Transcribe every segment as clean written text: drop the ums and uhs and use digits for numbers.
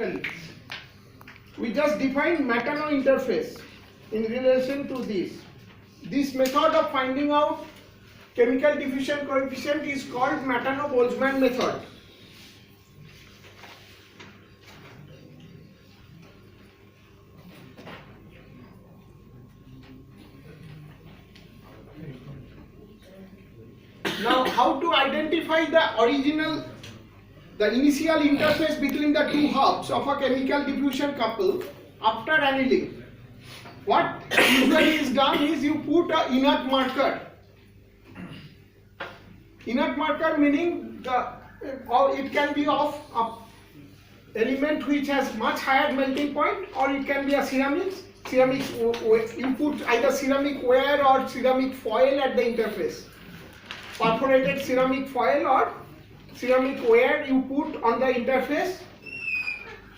chemically. We just define Matano interface in relation to this. This method of finding out chemical diffusion coefficient is called Matano-Boltzmann method. Now, how to identify the initial interface between the two halves of a chemical diffusion couple after annealing? What usually is done is you put an inert marker. Inert marker meaning or it can be of a element which has much higher melting point, or it can be a ceramic. You put either ceramic ware or ceramic foil at the interface. Perforated ceramic foil or ceramic ware you put on the interface,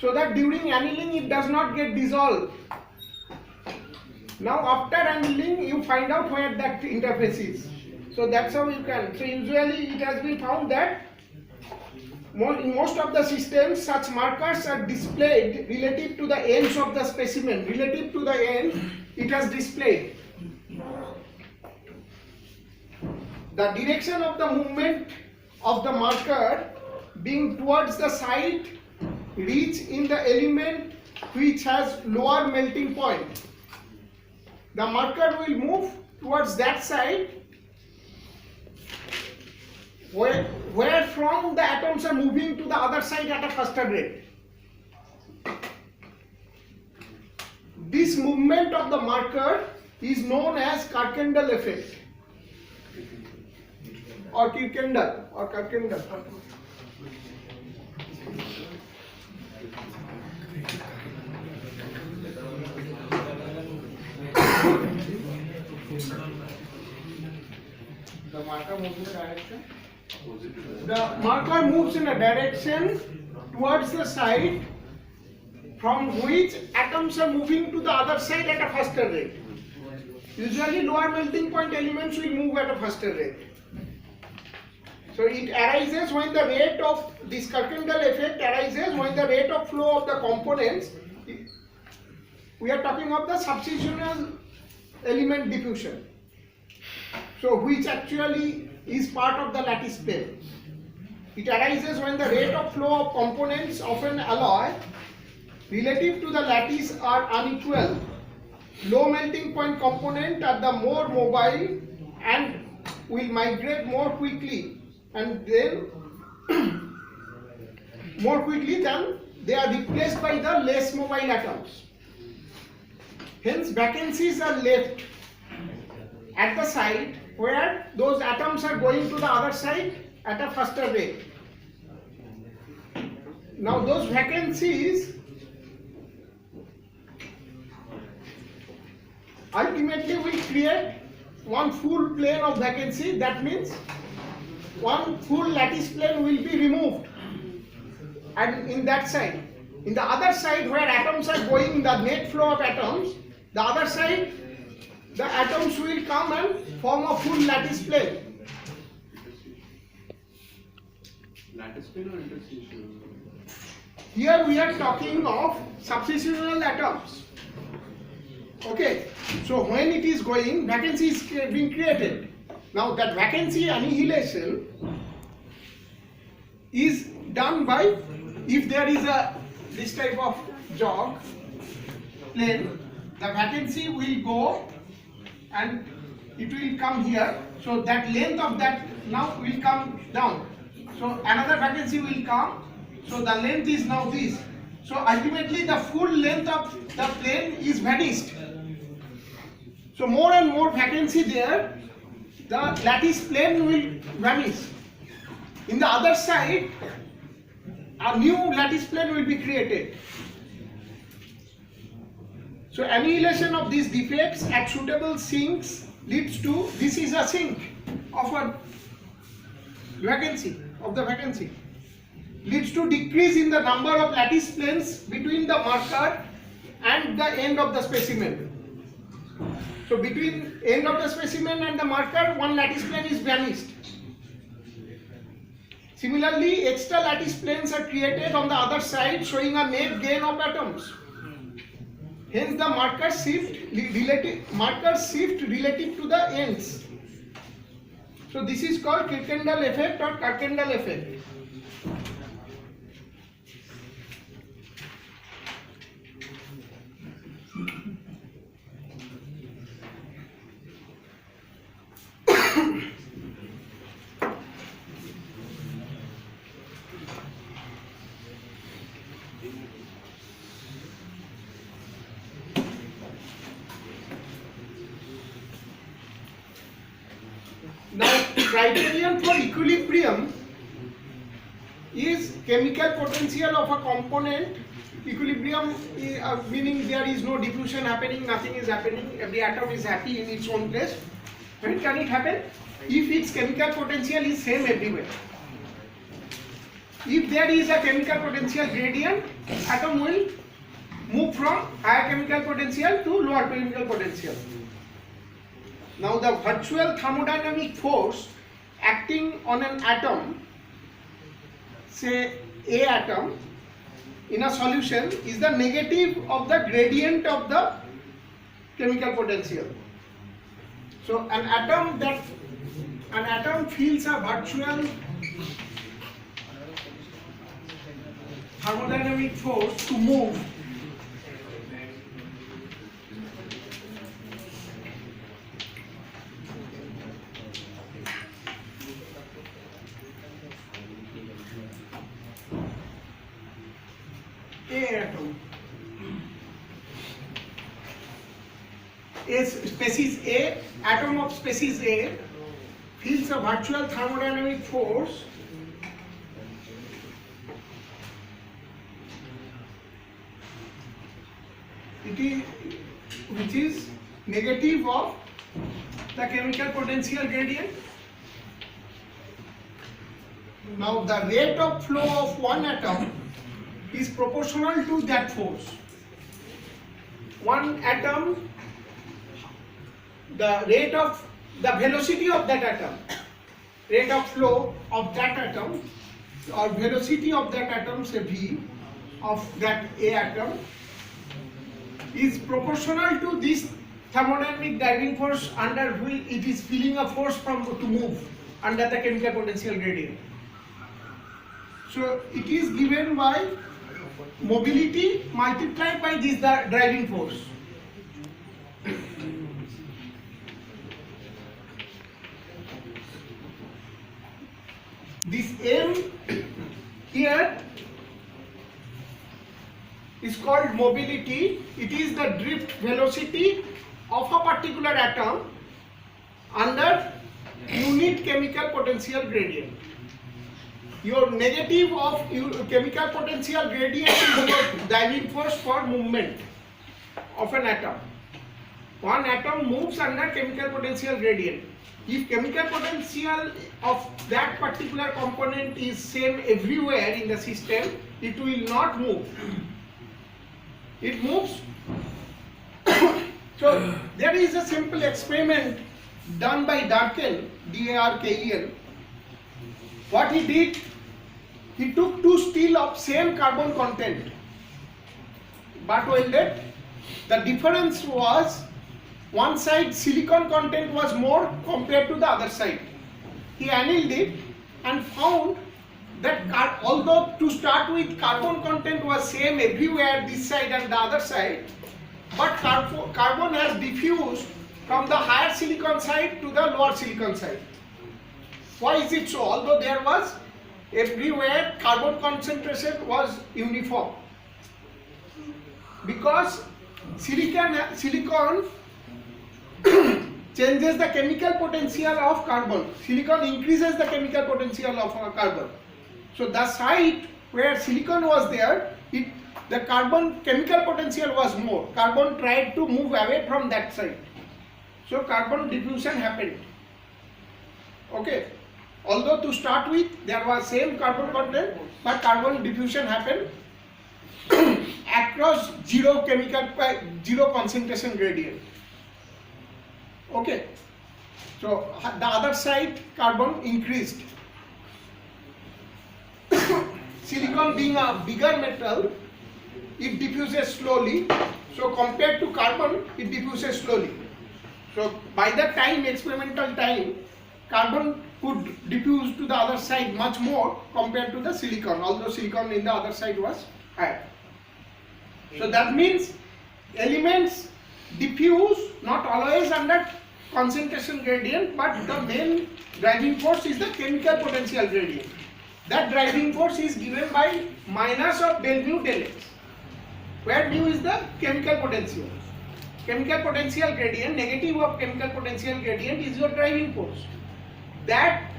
so that during annealing it does not get dissolved. Now after annealing you find out where that interface is. So that's how you can. So usually it has been found that in most of the systems such markers are displayed relative to the ends of the specimen. Relative to the end it has displayed. The direction of the movement of the marker being towards the side reach in the element which has lower melting point. The marker will move towards that side where from the atoms are moving to the other side at a faster rate. This movement of the marker is known as Kirkendall effect, or Kirkendall, The marker moves in a direction. The marker moves in a direction towards the side from which atoms are moving to the other side at a faster rate. Usually lower melting point elements will move at a faster rate. So it arises when the rate of this Kirkendall effect arises when the rate of flow of the components. We are talking of the substitutional element diffusion. So which actually is part of the lattice plane. It arises when the rate of flow of components of an alloy relative to the lattice are unequal. Low melting point component are the more mobile and will migrate more quickly, and then more quickly than they are replaced by the less mobile atoms. Hence vacancies are left at the side where those atoms are going to the other side at a faster rate. Now those vacancies ultimately will create one full plane of vacancy. That means one full lattice plane will be removed, and in that side, in the other side where atoms are going, the net flow of atoms, the other side the atoms will come and form a full lattice plane. Lattice plane or interstitial? Here we are talking of substitutional atoms. Okay, so when it is going, vacancy is being created. Now that vacancy annihilation is done by, if there is this type of jog plane, the vacancy will go and it will come here. So that length of that now will come down. So another vacancy will come. So the length is now this. So ultimately the full length of the plane is vanished. So more and more vacancy there, the lattice plane will vanish. In the other side, a new lattice plane will be created. So annihilation of these defects at suitable sinks leads to, this is a sink of a vacancy, leads to decrease in the number of lattice planes between the marker and the end of the specimen. So between end of the specimen and the marker, one lattice plane is vanished. Similarly, extra lattice planes are created on the other side, showing a net gain of atoms. Hence, the markers shift relative to the ends. So this is called Kirkendall effect or Kirkendall effect. Now, criterion for equilibrium is chemical potential of a component. Equilibrium meaning there is no diffusion happening, nothing is happening, every atom is happy in its own place. When can it happen? If its chemical potential is same everywhere. If there is a chemical potential gradient, atom will move from higher chemical potential to lower chemical potential. Now the virtual thermodynamic force acting on an atom, say A atom, in a solution is the negative of the gradient of the chemical potential. So an atom feels a virtual thermodynamic force to move A atom. A species A, atom of species A feels a virtual thermodynamic force which is negative of the chemical potential gradient. Now the rate of flow of one atom is proportional to that force. One atom, the velocity of that atom, rate of flow of that atom or velocity of that atom, say v, of that A atom is proportional to this thermodynamic driving force under which it is feeling a force to move under the chemical potential gradient. So it is given by mobility multiplied by this driving force. This M here is called mobility. It is the drift velocity of a particular atom under unit chemical potential gradient. Your negative of chemical potential gradient is your driving force for movement of an atom. One atom moves under chemical potential gradient. If chemical potential of that particular component is same everywhere in the system, it will not move. It moves. So there is a simple experiment done by Darken, D-A-R-K-E-N. What he did, he took two steel of same carbon content, but welded. The difference was one side silicon content was more compared to the other side. He annealed it and found that although to start with carbon content was same everywhere, this side and the other side, but carbon has diffused from the higher silicon side to the lower silicon side. Why is it so? Although there was everywhere carbon concentration was uniform, because silicon changes the chemical potential of carbon. Silicon increases the chemical potential of carbon. So the site where silicon was there, the carbon chemical potential was more. Carbon tried to move away from that side. So carbon diffusion happened. Okay. Although to start with there was same carbon content, but carbon diffusion happened across zero concentration gradient. Okay. So the other side carbon increased. silicon being a bigger metal, it diffuses slowly. So compared to carbon, it diffuses slowly. So by the time, experimental time, carbon could diffuse to the other side much more compared to the silicon, although silicon in the other side was higher. So that means elements diffuse not always under concentration gradient, but the main driving force is the chemical potential gradient. That driving force is given by minus of del mu del x, where mu is the chemical potential. Chemical potential gradient, negative of chemical potential gradient is your driving force. That,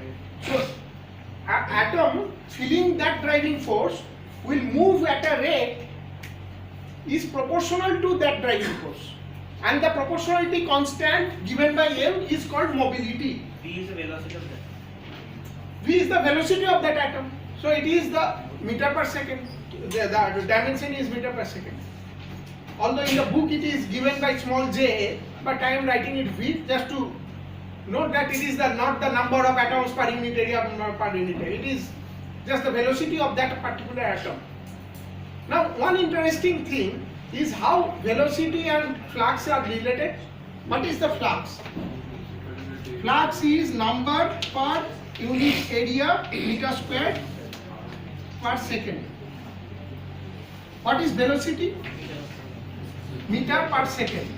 so atom feeling that driving force will move at a rate is proportional to that driving force, and the proportionality constant given by m is called mobility. V is the velocity of that. V is the velocity of that atom, so it is the meter per second. The dimension is meter per second. Although in the book it is given by small j, but I am writing it V just to note that it is not the number of atoms per unit area per unit area. It is just the velocity of that particular atom. Now, one interesting thing is how velocity and flux are related. What is the flux? Flux is number per unit area meter square per second. What is velocity? Meter per second.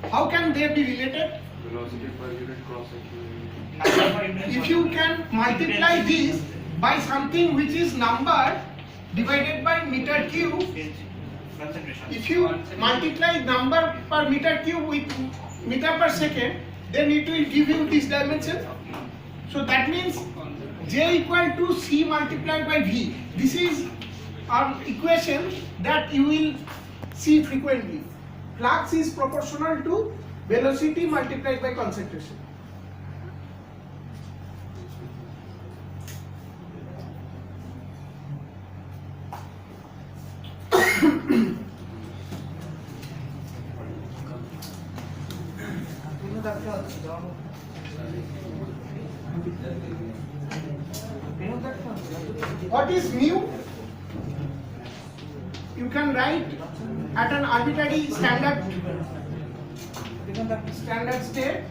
How can they be related? Velocity per unit cross section. If you can multiply this by something which is number divided by meter cube, Concentration. if you multiply number per meter cube with meter per second, then it will give you this dimension. So that means J equal to C multiplied by V. This is an equation that you will see frequently. Flux is proportional to velocity multiplied by concentration. What is mu? You can write at an arbitrary standard state.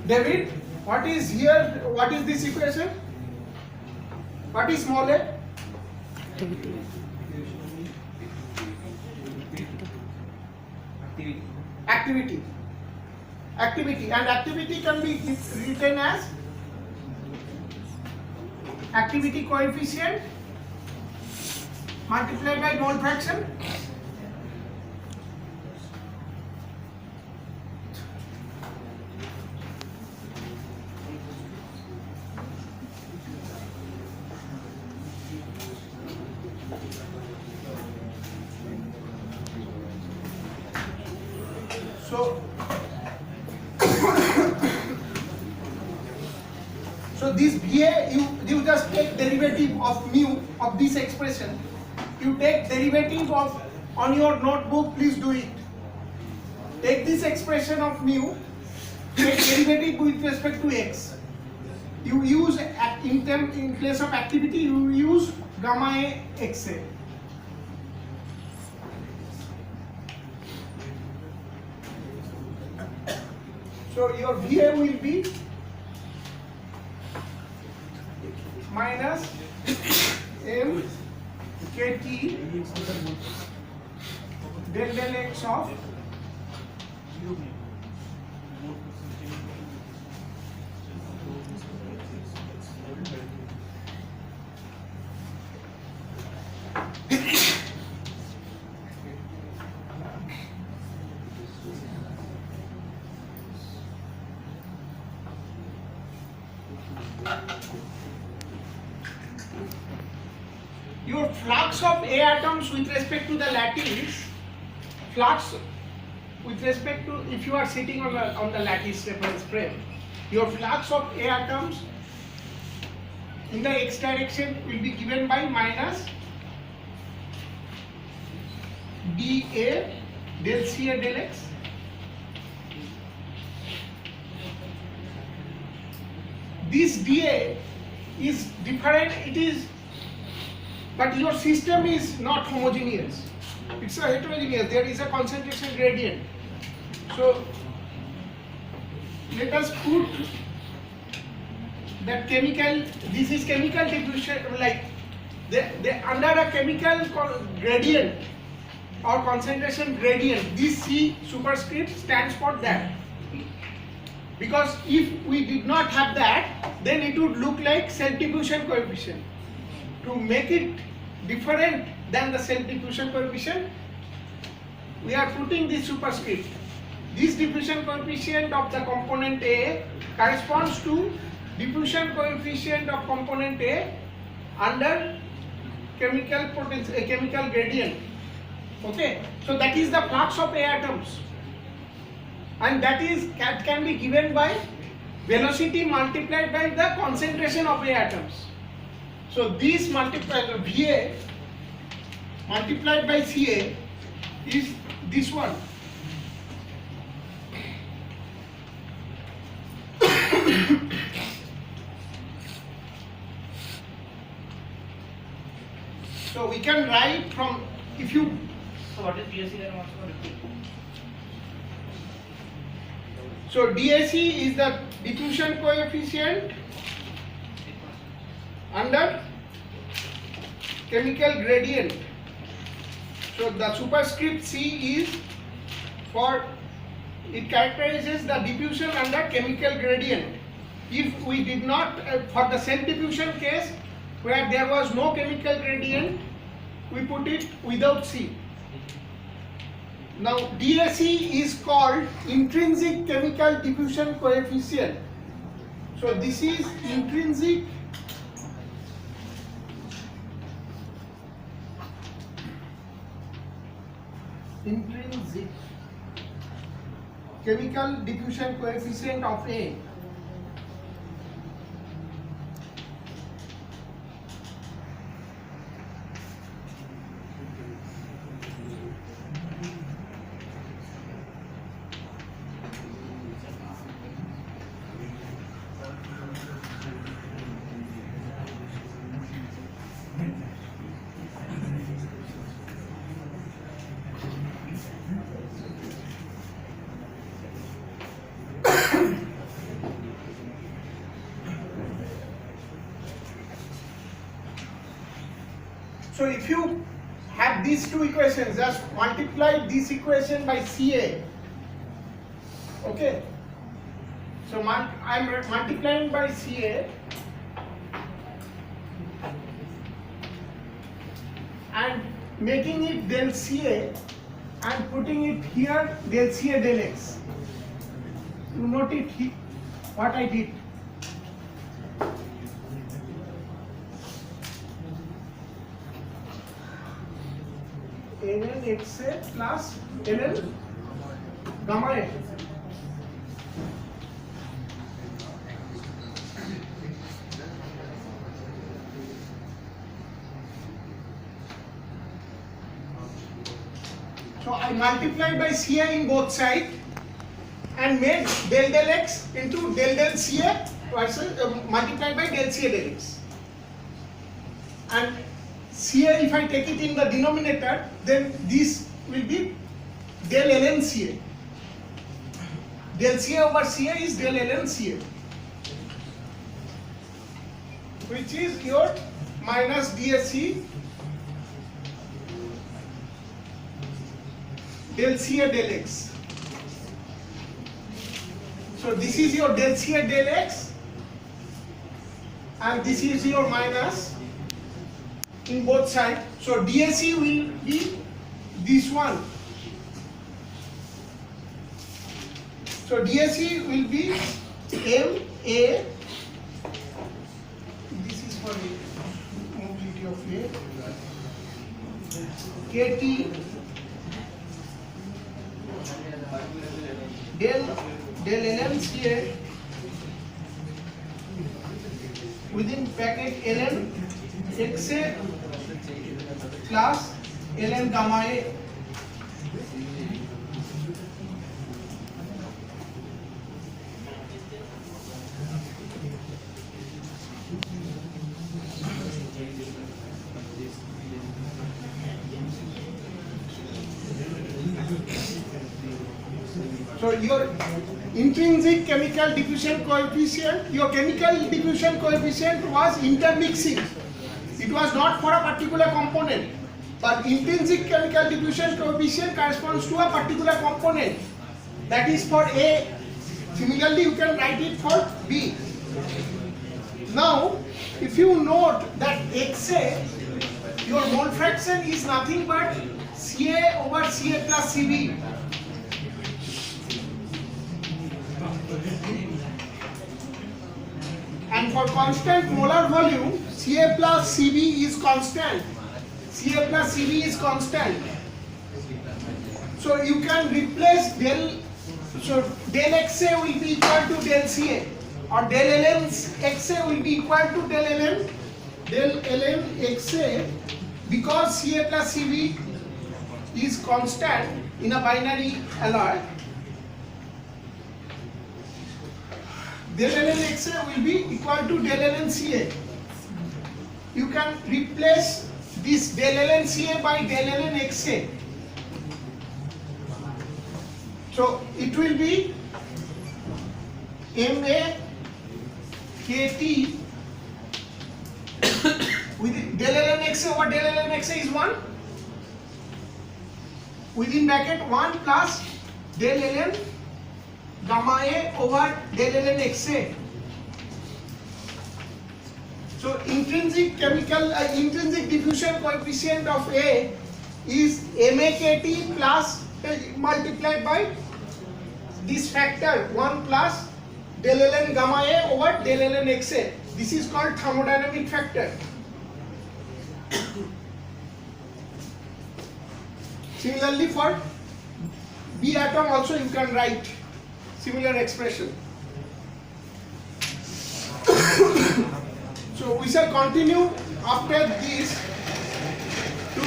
David, what is here? What is this equation? What is small a? Activity. Activity, and activity can be written as activity coefficient multiplied by mole fraction So this VA, you just take derivative of mu of this expression. You take derivative of, on your notebook, please do it. Take this expression of mu, take derivative with respect to x. You use, in place of activity, you use gamma A xa. So your VA will be minus m kt del x of your flux of A atoms with respect to the lattice, flux with respect to, if you are sitting on the lattice reference frame, your flux of A atoms in the x direction will be given by minus dA del CA del x this dA is different, it is, but your system is not homogeneous, it's a heterogeneous, there is a concentration gradient. So let us put that chemical, this is chemical diffusion, like they under a chemical gradient or concentration gradient, this C superscript stands for that. Because if we did not have that, then it would look like self-diffusion coefficient. To make it different than the self-diffusion coefficient, we are putting this superscript. This diffusion coefficient of the component A corresponds to diffusion coefficient of component A under chemical potential, chemical gradient. Okay, so that is the flux of A atoms, and that can be given by velocity multiplied by the concentration of A atoms. So this multiplied VA multiplied by CA is this one. So we can write from, if you, So what is DAC then also repeat? so DAC is the diffusion coefficient under chemical gradient. So the superscript C is for, it characterizes the diffusion under chemical gradient. If we did not, for the self-diffusion case where there was no chemical gradient, we put it without C. Now DAC is called intrinsic chemical diffusion coefficient. So this is intrinsic chemical diffusion coefficient of A. So if you have these two equations, just multiply this equation by CA. Okay. So I am multiplying by CA and making it del CA and putting it here del CA del X. You note it here, what I did. ln XA plus ln gamma A. So I multiplied by CA in both sides and made del del X into del del CA multiplied by del CA del X. And CA, if I take it in the denominator, then this will be del ln CA. Del CA over CA is del ln CA, which is your minus DAC del CA del X. So this is your del CA del X and this is your minus in both sides. So DAC will be this one. So DAC will be MA, this is for the mobility of A, KT del ln CA within bracket ln XA plus ln gamma A. So your intrinsic chemical diffusion coefficient, your chemical diffusion coefficient was intermixing. It was not for a particular component, but intrinsic chemical diffusion coefficient corresponds to a particular component. That is for A. Similarly, you can write it for B. Now, if you note that XA, your mole fraction is nothing but Ca over Ca plus Cb. And for constant molar volume, Ca plus Cb is constant. Ca plus Cb is constant. So you can replace del XA will be equal to del Ca, or del ln XA will be equal to del ln XA, because Ca plus Cb is constant in a binary alloy. Del ln XA will be equal to del ln Ca. You can replace this del ln Ca by del ln XA. So it will be Ma Kt with del ln XA over del ln XA is 1. Within bracket 1 plus del ln gamma A over del ln XA. So intrinsic diffusion coefficient of A is MAKT plus multiplied by this factor 1 plus del ln gamma A over del ln XA. This is called thermodynamic factor. Similarly, for B atom also you can write similar expression. So we shall continue after this to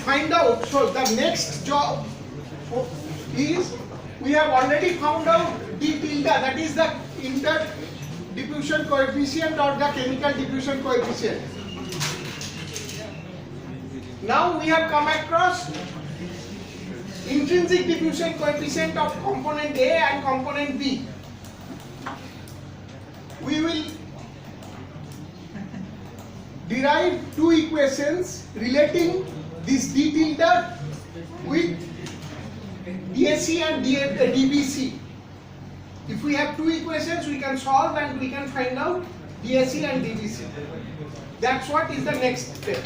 find out. So the next job is, we have already found out d tilde, that is the interdiffusion coefficient or the chemical diffusion coefficient. Now we have come across intrinsic diffusion coefficient of component A and component B. We will derive two equations relating this d tilde with DAC and DBC. If we have two equations, we can solve and we can find out DAC and DBC. That's what is the next step.